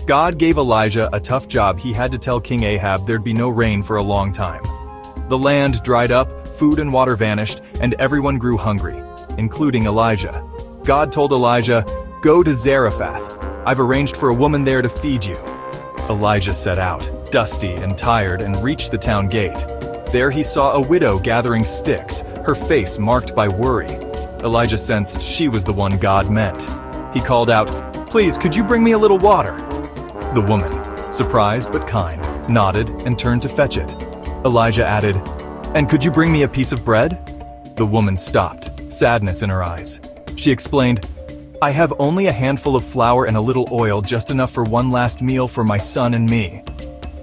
God gave Elijah a tough job. He had to tell King Ahab there'd be no rain for a long time. The land dried up, food and water vanished, and everyone grew hungry, including Elijah. God told Elijah, "Go to Zarephath. I've arranged for a woman there to feed you." Elijah set out, dusty and tired, and reached the town gate. There he saw a widow gathering sticks, her face marked by worry. Elijah sensed she was the one God meant. He called out, "Please, could you bring me a little water?" The woman, surprised but kind, nodded and turned to fetch it. Elijah added, "And could you bring me a piece of bread?" The woman stopped, sadness in her eyes. She explained, "I have only a handful of flour and a little oil, just enough for one last meal for my son and me."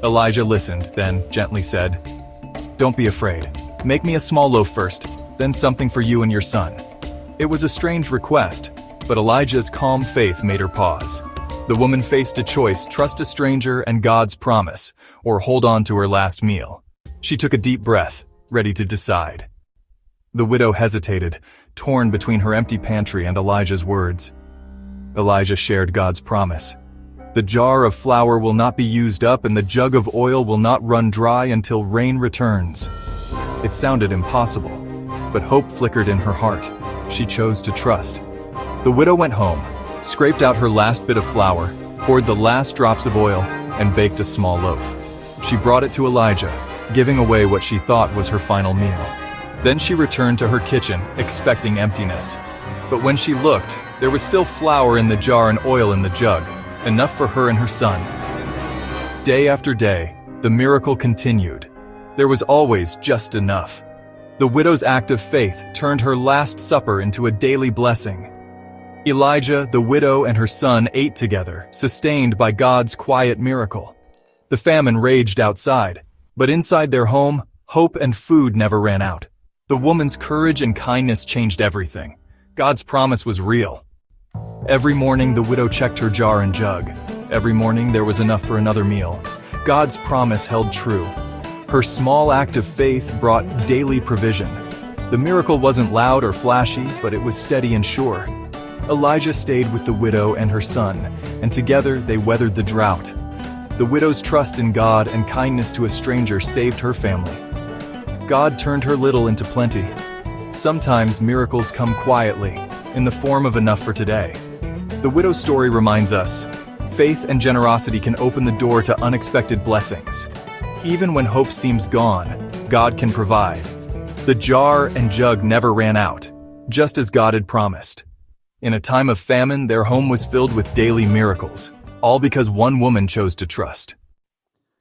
Elijah listened, then gently said, "Don't be afraid. Make me a small loaf first, then something for you and your son." It was a strange request, but Elijah's calm faith made her pause. The woman faced a choice: trust a stranger and God's promise, or hold on to her last meal. She took a deep breath, ready to decide. The widow hesitated, torn between her empty pantry and Elijah's words. Elijah shared God's promise. The jar of flour will not be used up and the jug of oil will not run dry until rain returns. It sounded impossible, but hope flickered in her heart. She chose to trust. The widow went home, scraped out her last bit of flour, poured the last drops of oil, and baked a small loaf. She brought it to Elijah, giving away what she thought was her final meal. Then she returned to her kitchen, expecting emptiness. But when she looked, there was still flour in the jar and oil in the jug, enough for her and her son. Day after day, the miracle continued. There was always just enough. The widow's act of faith turned her last supper into a daily blessing. Elijah, the widow, and her son ate together, sustained by God's quiet miracle. The famine raged outside, but inside their home, hope and food never ran out. The woman's courage and kindness changed everything. God's promise was real. Every morning, the widow checked her jar and jug. Every morning, there was enough for another meal. God's promise held true. Her small act of faith brought daily provision. The miracle wasn't loud or flashy, but it was steady and sure. Elijah stayed with the widow and her son, and together they weathered the drought. The widow's trust in God and kindness to a stranger saved her family. God turned her little into plenty. Sometimes miracles come quietly, in the form of enough for today. The widow's story reminds us, faith and generosity can open the door to unexpected blessings. Even when hope seems gone, God can provide. The jar and jug never ran out, just as God had promised. In a time of famine, their home was filled with daily miracles, all because one woman chose to trust.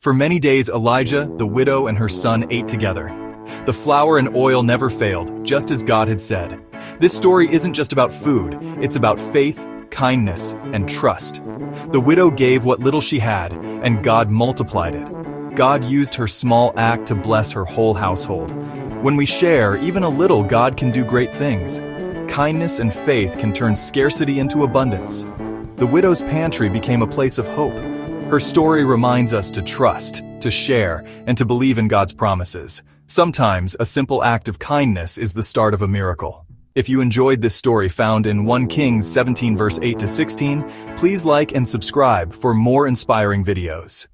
For many days, Elijah, the widow, and her son ate together. The flour and oil never failed, just as God had said. This story isn't just about food, it's about faith, kindness, and trust. The widow gave what little she had, and God multiplied it. God used her small act to bless her whole household. When we share even a little, God can do great things. Kindness and faith can turn scarcity into abundance. The widow's pantry became a place of hope. Her story reminds us to trust, to share, and to believe in God's promises. Sometimes, a simple act of kindness is the start of a miracle. If you enjoyed this story found in 1 Kings 17 verse 8 to 16, please like and subscribe for more inspiring videos.